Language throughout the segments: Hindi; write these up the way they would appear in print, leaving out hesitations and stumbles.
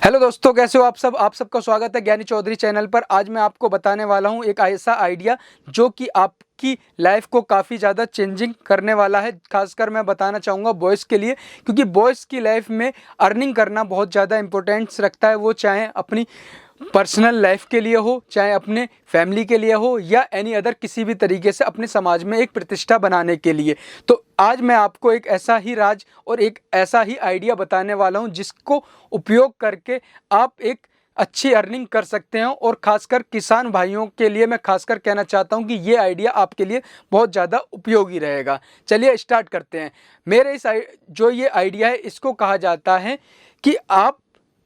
हेलो दोस्तों, कैसे हो आप सब। आप सबका स्वागत है ज्ञानी चौधरी चैनल पर। आज मैं आपको बताने वाला हूं एक ऐसा आइडिया जो कि आपकी लाइफ को काफ़ी ज़्यादा चेंजिंग करने वाला है। खासकर मैं बताना चाहूँगा बॉयज़ के लिए, क्योंकि बॉयज़ की लाइफ में अर्निंग करना बहुत ज़्यादा इंपॉर्टेंस रखता है। वो चाहे अपनी पर्सनल लाइफ के लिए हो, चाहे अपने फैमिली के लिए हो, या एनी अदर किसी भी तरीके से अपने समाज में एक प्रतिष्ठा बनाने के लिए। तो आज मैं आपको एक ऐसा ही राज और एक ऐसा ही आइडिया बताने वाला हूं जिसको उपयोग करके आप एक अच्छी अर्निंग कर सकते हैं। और खासकर किसान भाइयों के लिए मैं खासकर कहना चाहता हूं कि ये आइडिया आपके लिए बहुत ज़्यादा उपयोगी रहेगा। चलिए स्टार्ट करते हैं। मेरे जो ये आइडिया है इसको कहा जाता है कि आप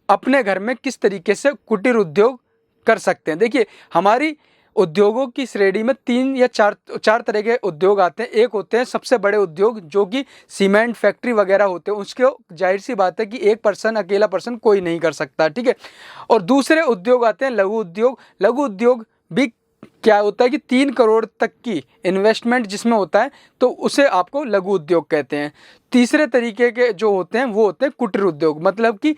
अपने घर में किस तरीके से कुटीर उद्योग कर सकते हैं। देखिए, हमारी उद्योगों की श्रेणी में तीन या चार तरह के उद्योग आते हैं। एक होते हैं सबसे बड़े उद्योग जो कि सीमेंट फैक्ट्री वगैरह होते हैं। उसके जाहिर सी बात है कि एक पर्सन, अकेला पर्सन कोई नहीं कर सकता, ठीक है। और दूसरे उद्योग आते हैं लघु उद्योग। लघु उद्योग भी क्या होता है कि 3 करोड़ तक की इन्वेस्टमेंट जिसमें होता है, तो उसे आपको लघु उद्योग कहते हैं। तीसरे तरीके के जो होते हैं वो होते हैं कुटीर उद्योग, मतलब कि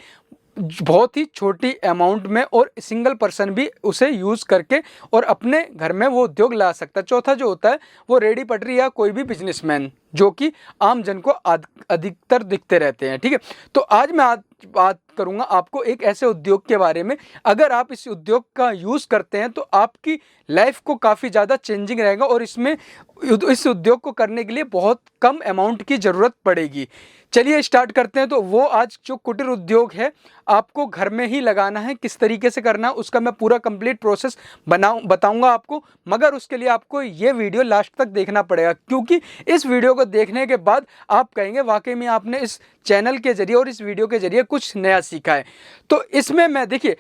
बहुत ही छोटी अमाउंट में और सिंगल पर्सन भी उसे यूज़ करके और अपने घर में वो उद्योग ला सकता है। चौथा जो होता है वो रेडी पटरी या कोई भी बिजनेसमैन, जो कि आम जन को अधिकतर दिखते रहते हैं, ठीक है। तो आज मैं बात करूंगा आपको एक ऐसे उद्योग के बारे में। अगर आप इस उद्योग का यूज़ करते हैं तो आपकी लाइफ को काफ़ी ज़्यादा चेंजिंग रहेगा और इस उद्योग को करने के लिए बहुत कम अमाउंट की ज़रूरत पड़ेगी। चलिए स्टार्ट करते हैं। तो वो आज जो कुटीर उद्योग है आपको घर में ही लगाना है। किस तरीके से करना है उसका मैं पूरा कंप्लीट प्रोसेस बताऊंगा आपको, मगर उसके लिए आपको ये वीडियो लास्ट तक देखना पड़ेगा, क्योंकि इस वीडियो को देखने के बाद आप कहेंगे वाकई में आपने इस चैनल के जरिए और इस वीडियो के जरिए कुछ नया सीखा है। तो इसमें मैं देखिए,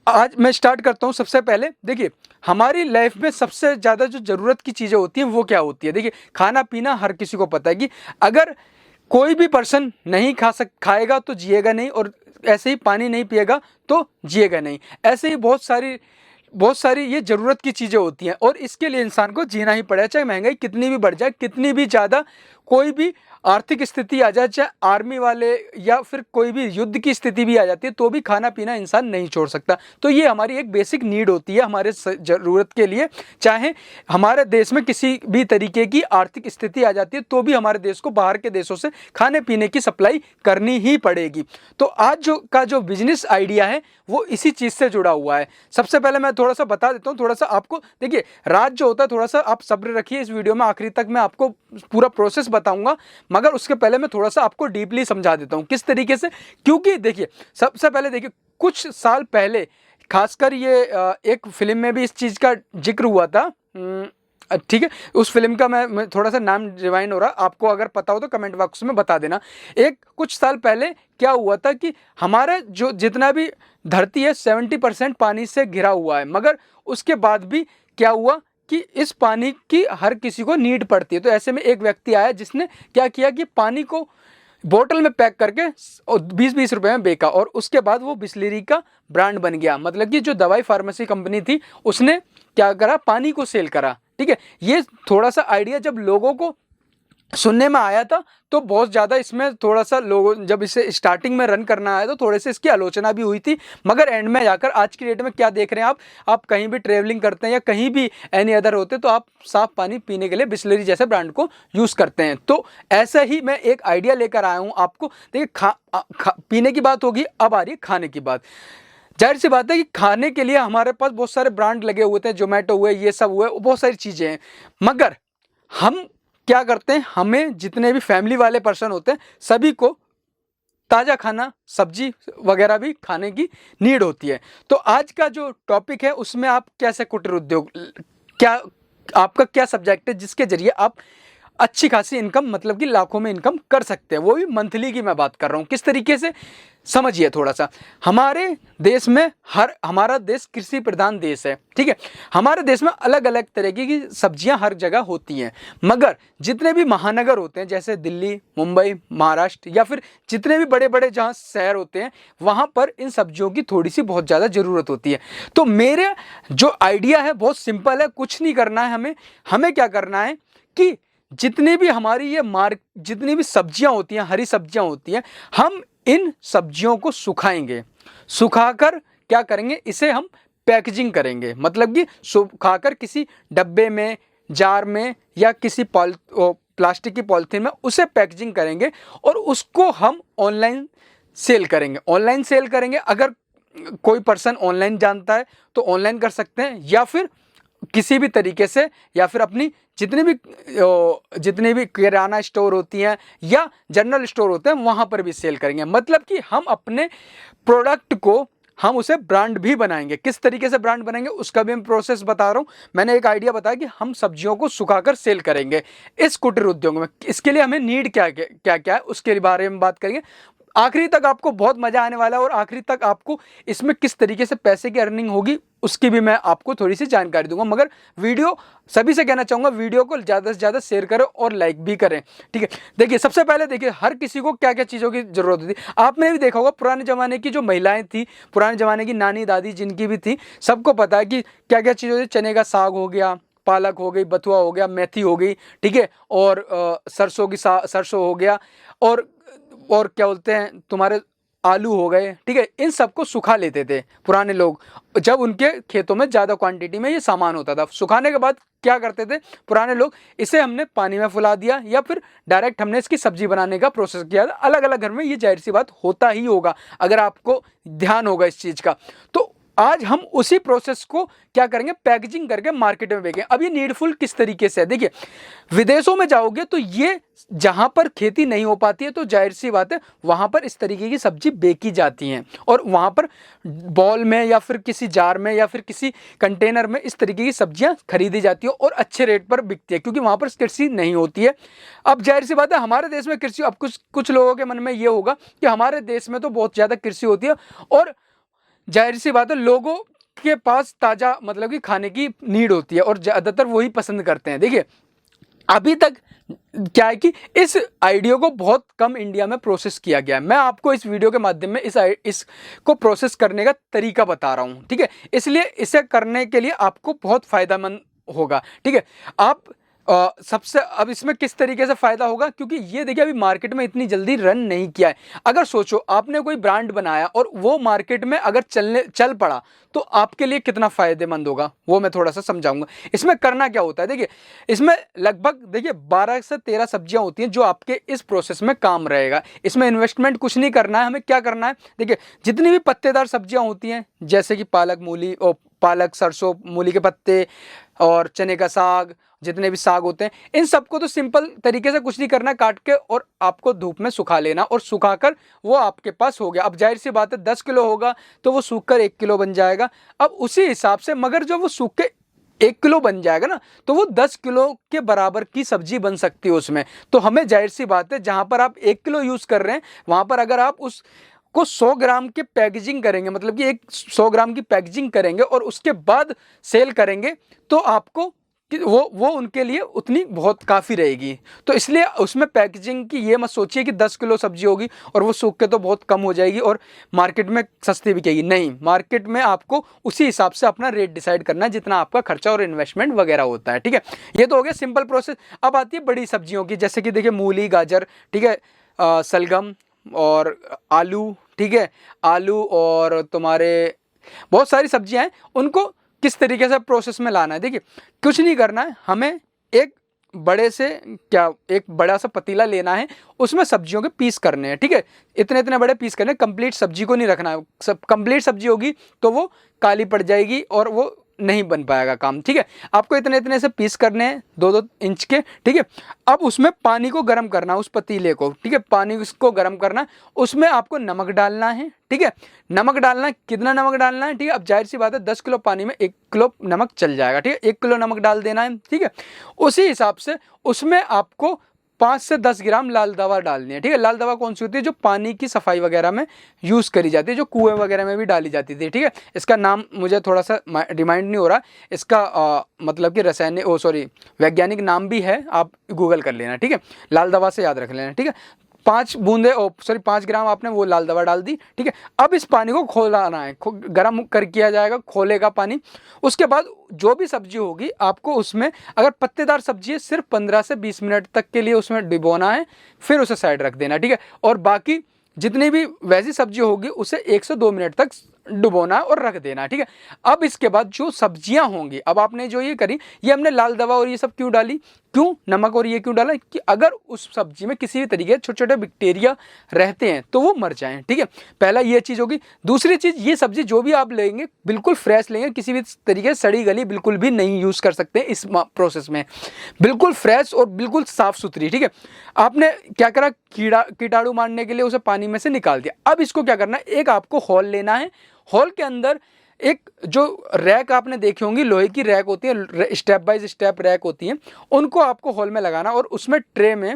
आज मैं स्टार्ट करता हूँ। सबसे पहले देखिए, हमारी लाइफ में सबसे ज़्यादा जो ज़रूरत की चीज़ें होती हैं वो क्या होती है। देखिए, खाना पीना हर किसी को पता है कि अगर कोई भी पर्सन नहीं खाएगा तो जिएगा नहीं, और ऐसे ही पानी नहीं पिएगा तो जिएगा नहीं। ऐसे ही बहुत सारी ये ज़रूरत की चीज़ें होती हैं, और इसके लिए इंसान को जीना ही पड़ेगा। चाहे महंगाई कितनी भी बढ़ जाए, कितनी भी ज़्यादा कोई भी आर्थिक स्थिति आ जाए, चाहे आर्मी वाले या फिर कोई भी युद्ध की स्थिति भी आ जाती है, तो भी खाना पीना इंसान नहीं छोड़ सकता। तो ये हमारी एक बेसिक नीड होती है हमारे ज़रूरत के लिए। चाहे हमारे देश में किसी भी तरीके की आर्थिक स्थिति आ जाती है तो भी हमारे देश को बाहर के देशों से खाने पीने की सप्लाई करनी ही पड़ेगी। तो आज जो बिजनेस आइडिया है वो इसी चीज़ से जुड़ा हुआ है। सबसे पहले मैं थोड़ा सा बता देता हूँ, थोड़ा सा आपको। देखिए, राज जो होता है, थोड़ा सा आप सब्र रखिए, इस वीडियो में आखिरी तक मैं आपको पूरा प्रोसेस बताऊंगा, मगर उसके पहले मैं थोड़ा सा आपको डीपली समझा देता हूँ किस तरीके से। क्योंकि देखिए, सबसे पहले देखिए, कुछ साल पहले खासकर ये एक फिल्म में भी इस चीज़ का जिक्र हुआ था, ठीक है। उस फिल्म का मैं थोड़ा सा नाम रिवाइंड हो रहा, आपको अगर पता हो तो कमेंट बॉक्स में बता देना। कुछ साल पहले क्या हुआ था कि हमारा जो जितना भी धरती है 70% पानी से घिरा हुआ है, मगर उसके बाद भी क्या हुआ कि इस पानी की हर किसी को नीड पड़ती है। तो ऐसे में एक व्यक्ति आया जिसने क्या किया कि पानी को बोतल में पैक करके 20-20 रुपए में बेचा, और उसके बाद वो बिस्लेरी का ब्रांड बन गया। मतलब कि जो दवाई फार्मेसी कंपनी थी उसने क्या करा, पानी को सेल करा, ठीक है। ये थोड़ा सा आइडिया जब लोगों को सुनने में आया था तो बहुत ज़्यादा इसमें थोड़ा सा लोगों, जब इसे स्टार्टिंग में रन करना आया तो थोड़े से इसकी आलोचना भी हुई थी, मगर एंड में जाकर आज की डेट में क्या देख रहे हैं आप कहीं भी ट्रेवलिंग करते हैं या कहीं भी एनी अदर होते तो आप साफ पानी पीने के लिए बिस्लरी जैसे ब्रांड को यूज़ करते हैं। तो ऐसा ही मैं एक आइडिया लेकर आया हूँ आपको। देखिए, पीने की बात होगी, अब आ रही है खाने की बात। जाहिर सी बात है कि खाने के लिए हमारे पास बहुत सारे ब्रांड लगे हुए थे, जोमेटो हुए, ये सब हुए, बहुत सारी चीज़ें हैं, मगर हम क्या करते हैं, हमें जितने भी फैमिली वाले पर्सन होते हैं सभी को ताज़ा खाना, सब्जी वगैरह भी खाने की नीड होती है। तो आज का जो टॉपिक है उसमें आप कैसे कुटीर उद्योग, क्या आपका क्या सब्जेक्ट है जिसके जरिए आप अच्छी खासी इनकम, मतलब कि लाखों में इनकम कर सकते हैं, वो भी मंथली की मैं बात कर रहा हूँ। किस तरीके से समझिए थोड़ा सा। हमारे देश में हमारा देश कृषि प्रधान देश है, ठीक है। हमारे देश में अलग अलग तरीके की सब्जियां हर जगह होती हैं, मगर जितने भी महानगर होते हैं जैसे दिल्ली, मुंबई, महाराष्ट्र, या फिर जितने भी बड़े बड़े जहाँ शहर होते हैं वहाँ पर इन सब्जियों की थोड़ी सी बहुत ज़्यादा ज़रूरत होती है। तो मेरे जो आइडिया है बहुत सिंपल है, कुछ नहीं करना है हमें क्या करना है कि जितनी भी हमारी जितनी भी सब्जियां होती हैं, हरी सब्जियां होती हैं, हम इन सब्जियों को सुखाएंगे। सुखाकर क्या करेंगे, इसे हम पैकेजिंग करेंगे, मतलब कि सुखाकर किसी डब्बे में, जार में या किसी प्लास्टिक की पॉलिथीन में उसे पैकेजिंग करेंगे और उसको हम ऑनलाइन सेल करेंगे। ऑनलाइन सेल करेंगे, अगर कोई पर्सन ऑनलाइन जानता है तो ऑनलाइन कर सकते हैं, या फिर किसी भी तरीके से, या फिर अपनी जितनी भी किराना स्टोर होती हैं या जनरल स्टोर होते हैं वहाँ पर भी सेल करेंगे। मतलब कि हम अपने प्रोडक्ट को हम उसे ब्रांड भी बनाएंगे। किस तरीके से ब्रांड बनाएंगे उसका भी मैं प्रोसेस बता रहा हूँ। मैंने एक आइडिया बताया कि हम सब्जियों को सुखाकर सेल करेंगे इस कुटीर उद्योग में। इसके लिए हमें नीड क्या क्या है उसके बारे में बात करेंगे। आखिरी तक आपको बहुत मजा आने वाला है और आखिरी तक आपको इसमें किस तरीके से पैसे की अर्निंग होगी उसकी भी मैं आपको थोड़ी सी जानकारी दूंगा। मगर वीडियो सभी से कहना चाहूँगा, वीडियो को ज़्यादा से ज़्यादा शेयर करें और लाइक भी करें, ठीक है। देखिए, सबसे पहले देखिए, हर किसी को क्या क्या चीज़ों की ज़रूरत होती है। आपने भी देखा होगा पुराने ज़माने की जो महिलाएं थी, पुराने ज़माने की नानी दादी जिनकी भी थी, सबको पता है कि क्या क्या चीज़ होती है। चने का साग हो गया, पालक हो गई, बथुआ हो गया, मेथी हो गई, ठीक है, और सरसों हो गया, और क्या बोलते हैं तुम्हारे आलू हो गए, ठीक है। इन सबको सुखा लेते थे पुराने लोग, जब उनके खेतों में ज़्यादा क्वांटिटी में ये सामान होता था। सुखाने के बाद क्या करते थे पुराने लोग, इसे हमने पानी में फुला दिया या फिर डायरेक्ट हमने इसकी सब्जी बनाने का प्रोसेस किया। अलग अलग घर में ये जाहिर सी बात होता ही होगा, अगर आपको ध्यान होगा इस चीज़ का। तो आज हम उसी प्रोसेस को क्या करेंगे, पैकेजिंग करके मार्केट में बेचेंगे। अब ये नीडफुल किस तरीके से है, देखिए, विदेशों में जाओगे तो ये जहां पर खेती नहीं हो पाती है तो जाहिर सी बात है वहां पर इस तरीके की सब्जी बेची जाती हैं और वहां पर बॉल में या फिर किसी जार में या फिर किसी कंटेनर में इस तरीके की सब्जियां खरीदी जाती है और अच्छे रेट पर बिकती है, क्योंकि वहां पर कृषि नहीं होती है। अब जाहिर सी बात है हमारे देश में कृषि, अब कुछ लोगों के मन में ये होगा कि हमारे देश में तो बहुत ज़्यादा कृषि होती है और जाहिर सी बात है लोगों के पास ताज़ा मतलब कि खाने की नीड होती है और ज़्यादातर वही पसंद करते हैं। देखिए, अभी तक क्या है कि इस आइडिया को बहुत कम इंडिया में प्रोसेस किया गया है। मैं आपको इस वीडियो के माध्यम में इसको प्रोसेस करने का तरीका बता रहा हूँ, ठीक है। इसलिए इसे करने के लिए आपको बहुत फायदेमंद होगा, ठीक है। आप सबसे अब इसमें किस तरीके से फ़ायदा होगा, क्योंकि ये देखिए अभी मार्केट में इतनी जल्दी रन नहीं किया है। अगर सोचो आपने कोई ब्रांड बनाया और वो मार्केट में अगर चल पड़ा तो आपके लिए कितना फ़ायदेमंद होगा, वो मैं थोड़ा सा समझाऊंगा। इसमें करना क्या होता है, देखिए, इसमें लगभग देखिए 12 से 13 सब्जियां होती हैं जो आपके इस प्रोसेस में काम रहेगा। इसमें इन्वेस्टमेंट कुछ नहीं करना है, हमें क्या करना है, देखिए, जितनी भी पत्तेदार सब्जियां होती हैं जैसे कि पालक, सरसों, मूली के पत्ते और चने का साग, जितने भी साग होते हैं, इन सबको तो सिंपल तरीके से कुछ नहीं करना, काट के और आपको धूप में सुखा लेना और सुखाकर वो आपके पास हो गया। अब जाहिर सी बात है 10 किलो होगा तो वो सूख कर 1 किलो बन जाएगा। अब उसी हिसाब से, मगर जब वो सूख के 1 किलो बन जाएगा ना तो वो 10 किलो के बराबर की सब्जी बन सकती है उसमें। तो हमें जाहिर सी बात है जहां पर आप 1 किलो यूज़ कर रहे हैं वहां पर अगर आप को 100 ग्राम के पैकेजिंग करेंगे, मतलब कि 100 ग्राम की पैकेजिंग करेंगे और उसके बाद सेल करेंगे तो आपको कि वो उनके लिए उतनी बहुत काफ़ी रहेगी। तो इसलिए उसमें पैकेजिंग की ये मत सोचिए कि 10 किलो सब्जी होगी और वो सूख के तो बहुत कम हो जाएगी और मार्केट में सस्ती बिकेगी। नहीं, मार्केट में आपको उसी हिसाब से अपना रेट डिसाइड करना है जितना आपका खर्चा और इन्वेस्टमेंट वगैरह होता है, ठीक है। ये तो हो गया सिंपल प्रोसेस। अब आती है बड़ी सब्जियों की, जैसे कि देखिए मूली, गाजर, ठीक है, सलगम और आलू, ठीक है, आलू और तुम्हारे बहुत सारी सब्जियां हैं, उनको किस तरीके से प्रोसेस में लाना है। देखिए, कुछ नहीं करना है, हमें एक बड़ा सा पतीला लेना है, उसमें सब्जियों के पीस करने हैं, ठीक है। इतने इतने बड़े पीस करने हैं, कंप्लीट सब्जी को नहीं रखना है। सब कंप्लीट सब्जी होगी तो वो काली पड़ जाएगी और वो नहीं बन पाएगा काम, ठीक है। आपको इतने इतने से पीस करने हैं 2-2 इंच के, ठीक है। अब उसमें पानी को गर्म करना है, उस पतीले को, ठीक है, पानी को गर्म करना है, उसमें आपको नमक डालना है, ठीक है। नमक डालना है, कितना नमक डालना है, ठीक है। अब जाहिर सी बात है 10 किलो पानी में 1 किलो नमक चल जाएगा, ठीक है। 1 किलो नमक डाल देना है, ठीक है। उसी हिसाब से उसमें आपको 5 से 10 ग्राम लाल दवा डालनी है, ठीक है। लाल दवा कौन सी होती है, जो पानी की सफाई वगैरह में यूज़ करी जाती है, जो कुएं वगैरह में भी डाली जाती थी, ठीक है। इसका नाम मुझे थोड़ा सा रिमाइंड नहीं हो रहा, इसका मतलब कि वैज्ञानिक नाम भी है, आप गूगल कर लेना, ठीक है। लाल दवा से याद रख लेना, ठीक है। 5 ग्राम आपने वो लाल दवा डाल दी, ठीक है। अब इस पानी को खौलाना है, गर्म कर किया जाएगा, खोलेगा पानी। उसके बाद जो भी सब्जी होगी आपको उसमें, अगर पत्तेदार सब्जी है, सिर्फ 15 से 20 मिनट तक के लिए उसमें डिबोना है, फिर उसे साइड रख देना, ठीक है। और बाकी जितनी भी वैसी सब्जी होगी उसे 1 से 2 मिनट तक डुबोना और रख देना, ठीक है। अब इसके बाद जो सब्जियां होंगी, अब आपने जो ये करी, ये हमने लाल दवा और ये सब क्यों डाली, क्यों नमक और ये क्यों डाला, कि अगर उस सब्जी में किसी भी तरीके छोटे छोटे बैक्टीरिया रहते हैं तो वो मर जाएं, ठीक है। पहला ये चीज़ होगी। दूसरी चीज़, ये सब्जी जो भी आप लेंगे बिल्कुल फ्रेश लेंगे, किसी भी तरीके से सड़ी गली बिल्कुल भी नहीं यूज़ कर सकते इस प्रोसेस में, बिल्कुल फ्रेश और बिल्कुल साफ़ सुथरी, ठीक है। आपने क्या करा, कीटाणु मारने के लिए उसे पानी में से निकाल दिया। अब इसको क्या करना है, एक आपको हॉल लेना है। हॉल के अंदर एक जो रैक आपने देखी होंगी, लोहे की रैक होती है, स्टेप बाय स्टेप रैक होती हैं, उनको आपको हॉल में लगाना और उसमें ट्रे में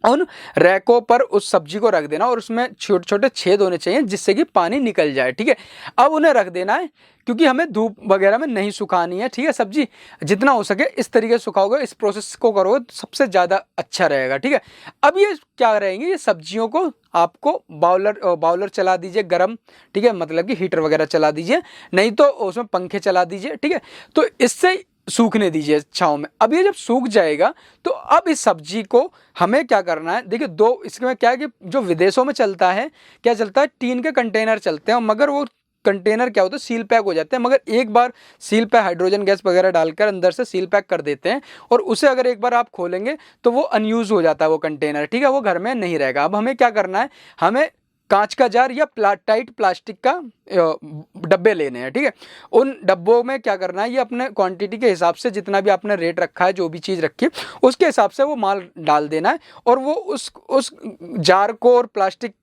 उन रैकों पर उस सब्जी को रख देना और उसमें छोटे छोटे छेद होने चाहिए जिससे कि पानी निकल जाए, ठीक है। अब उन्हें रख देना है, क्योंकि हमें धूप वगैरह में नहीं सुखानी है, ठीक है। सब्जी जितना हो सके इस तरीके से सुखाओगे, इस प्रोसेस को करोगे तो सबसे ज़्यादा अच्छा रहेगा, ठीक है। अब ये क्या रहेंगे, ये सब्जियों को आपको बाउलर चला दीजिए गरम, ठीक है, मतलब कि हीटर वगैरह चला दीजिए, नहीं तो उसमें पंखे चला दीजिए, ठीक है। तो इससे सूखने दीजिए छाँव में। अब ये जब सूख जाएगा तो अब इस सब्जी को हमें क्या करना है, देखिए दो इसमें क्या है कि जो विदेशों में चलता है, क्या चलता है, टीन के कंटेनर चलते हैं, मगर वो कंटेनर क्या होता है, सील पैक हो जाते हैं। मगर एक बार सील पैक हाइड्रोजन गैस वगैरह डालकर अंदर से सील पैक कर देते हैं और उसे अगर एक बार आप खोलेंगे तो वो अनयूज़ हो जाता है वो कंटेनर, ठीक है, वो घर में नहीं रहेगा। अब हमें क्या करना है, हमें कांच का जार या टाइट प्लास्टिक का डब्बे लेने हैं, ठीक है। उन डब्बों में क्या करना है, ये अपने क्वांटिटी के हिसाब से जितना भी आपने रेट रखा है, जो भी चीज़ रखी है उसके हिसाब से वो माल डाल देना है और वो उस जार को और प्लास्टिक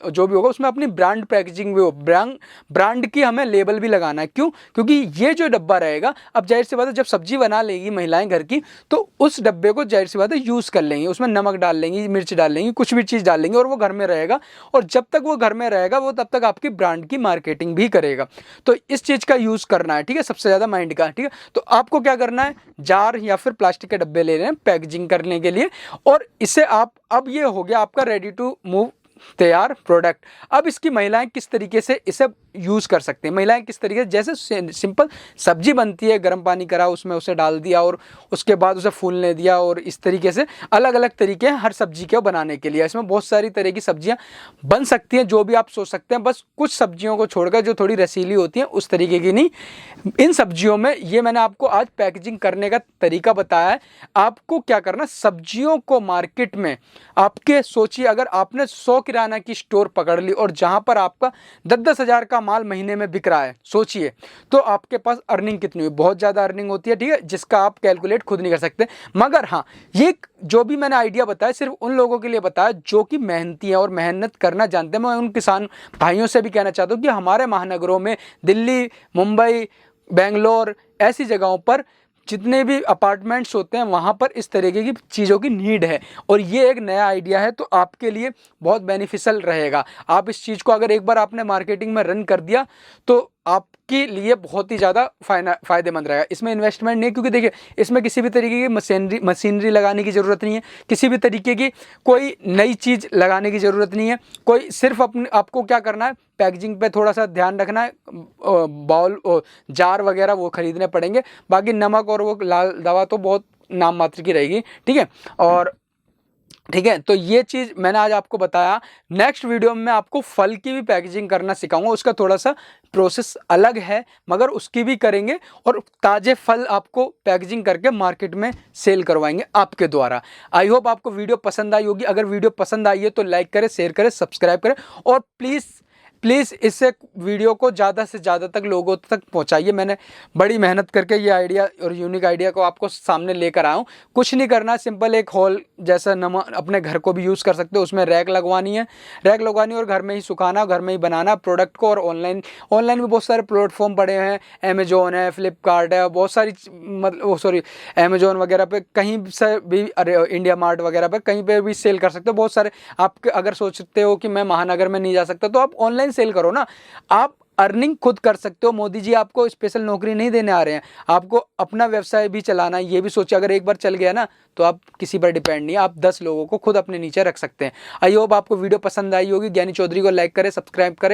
जो भी होगा उसमें अपनी ब्रांड पैकेजिंग भी हो, ब्रांड की हमें लेबल भी लगाना है। क्यों, क्योंकि ये जो डब्बा रहेगा, अब जाहिर सी बात है जब सब्जी बना लेगी महिलाएं घर की, तो उस डब्बे को जाहिर सी बात है यूज़ कर लेंगी, उसमें नमक डाल लेंगी, मिर्च डाल लेंगी, कुछ भी चीज़ डाल लेंगी और वो घर में रहेगा। और जब तक वो घर में रहेगा वो तब तक आपकी ब्रांड की मार्केटिंग भी करेगा। तो इस चीज़ का यूज़ करना है, ठीक है, सबसे ज़्यादा माइंड का, ठीक है। तो आपको क्या करना है, जार या फिर प्लास्टिक के डब्बे ले रहे हैं पैकेजिंग करने के लिए, और इसे आप, अब ये हो गया आपका रेडी टू मूव तैयार प्रोडक्ट। अब इसकी महिलाएं किस तरीके से इसे यूज़ कर सकते हैं, महिलाएं किस तरीके से, जैसे सिंपल सब्जी बनती है, गर्म पानी करा, उसमें उसे डाल दिया और उसके बाद उसे फूलने दिया, और इस तरीके से अलग अलग तरीके हैं हर सब्जी को बनाने के लिए। इसमें बहुत सारी तरह की सब्जियां बन सकती हैं, जो भी आप सोच सकते हैं, बस कुछ सब्जियों को छोड़कर जो थोड़ी रसीली होती हैं उस तरीके की नहीं। इन सब्जियों में ये मैंने आपको आज पैकेजिंग करने का तरीका बताया है। आपको क्या करना, सब्जियों को मार्केट में आपके, सोचिए अगर आपने 100 किराना की स्टोर पकड़ ली और जहां पर आपका 10-10 हज़ार का माल महीने में बिक रहा है, सोचिए तो आपके पास अर्निंग कितनी हुई, बहुत ज़्यादा अर्निंग होती है, ठीक है, जिसका आप कैलकुलेट खुद नहीं कर सकते। मगर हाँ, ये जो भी मैंने आइडिया बताया सिर्फ उन लोगों के लिए बताया जो कि मेहनती हैं और मेहनत करना जानते हैं। मैं उन किसान भाइयों से भी कहना चाहता हूँ कि हमारे महानगरों में, दिल्ली, मुंबई, बेंगलोर, ऐसी जगहों पर जितने भी अपार्टमेंट्स होते हैं वहाँ पर इस तरीके की चीज़ों की नीड है, और ये एक नया आइडिया है तो आपके लिए बहुत बेनिफिशियल रहेगा। आप इस चीज़ को अगर एक बार आपने मार्केटिंग में रन कर दिया तो आपके लिए बहुत ही ज़्यादा फ़ायदेमंद रहेगा। इसमें इन्वेस्टमेंट नहीं है, क्योंकि देखिए इसमें किसी भी तरीके की मशीनरी लगाने की ज़रूरत नहीं है, किसी भी तरीके की कोई नई चीज़ लगाने की ज़रूरत नहीं है। कोई सिर्फ आपको क्या करना है, पैकेजिंग पे थोड़ा सा ध्यान रखना है, बाउल जार वगैरह वो ख़रीदने पड़ेंगे, बाकी नमक और वो लाल दवा तो बहुत नाम मात्र की रहेगी, ठीक है। और ठीक है, तो ये चीज़ मैंने आज आपको बताया। नेक्स्ट वीडियो में मैं आपको फल की भी पैकेजिंग करना सिखाऊंगा, उसका थोड़ा सा प्रोसेस अलग है मगर उसकी भी करेंगे, और ताज़े फल आपको पैकेजिंग करके मार्केट में सेल करवाएंगे आपके द्वारा। आई होप आपको वीडियो पसंद आई होगी। अगर वीडियो पसंद आई है तो लाइक करें, शेयर करें, सब्सक्राइब करें, और प्लीज़ इससे वीडियो को ज़्यादा से ज़्यादा तक लोगों तक पहुंचाइए। मैंने बड़ी मेहनत करके ये आइडिया और यूनिक आइडिया को आपको सामने लेकर आया हूँ। कुछ नहीं करना, सिंपल एक हॉल जैसा अपने घर को भी यूज़ कर सकते हो, उसमें रैक लगवानी है और घर में ही सुखाना, घर में ही बनाना प्रोडक्ट को। और ऑनलाइन भी बहुत सारे प्लेटफॉर्म पड़े हैं, अमेजोन है, फ्लिपकार्ट है, बहुत सारी अमेजोन वगैरह पे कहीं से भी, इंडिया मार्ट वगैरह पे कहीं पे भी सेल कर सकते हो। बहुत सारे आप अगर सोचते हो कि मैं महानगर में नहीं जा सकता, तो आप ऑनलाइन सेल करो ना, आप अर्निंग खुद कर सकते हो। मोदी जी आपको स्पेशल नौकरी नहीं देने आ रहे हैं, आपको अपना व्यवसाय भी चलाना है। ये भी सोचिए, अगर एक बार चल गया ना तो आप किसी पर डिपेंड नहीं, आप 10 लोगों को खुद अपने नीचे रख सकते हैं। आई होप आपको वीडियो पसंद आई होगी। ज्ञानी चौधरी को लाइक करें, सब्सक्राइब करें।